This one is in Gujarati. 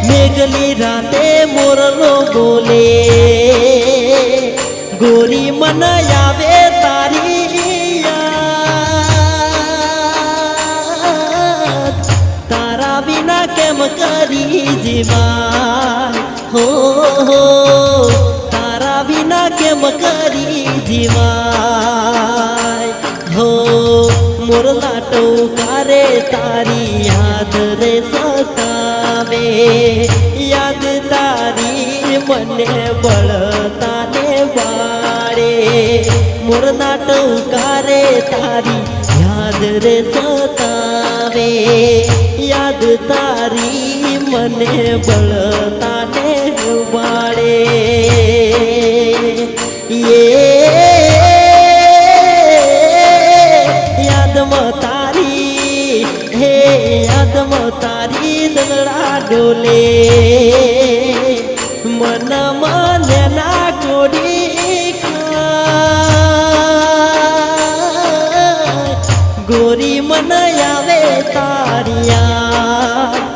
મેઘલી રાતે મોરલો બોલે ગોરી મન આવે તારી યાદ તારા વિના કેમ કરી જીવાય હો તારા વિના કેમ કરી જીવાય હો મોરલા ટોકારે તારી યાદ રે સતાવે યાદ તારી મને બળતાને વાળે મોરના ટોકારે તારી યાદ રે સતાવે યાદ તારી મને બળતાને વાળે યાદમાં તારી હે યાદમાં તારી દલડા ડોલે મન મને ના કોડી ગોરી મન આવે તારી યાદ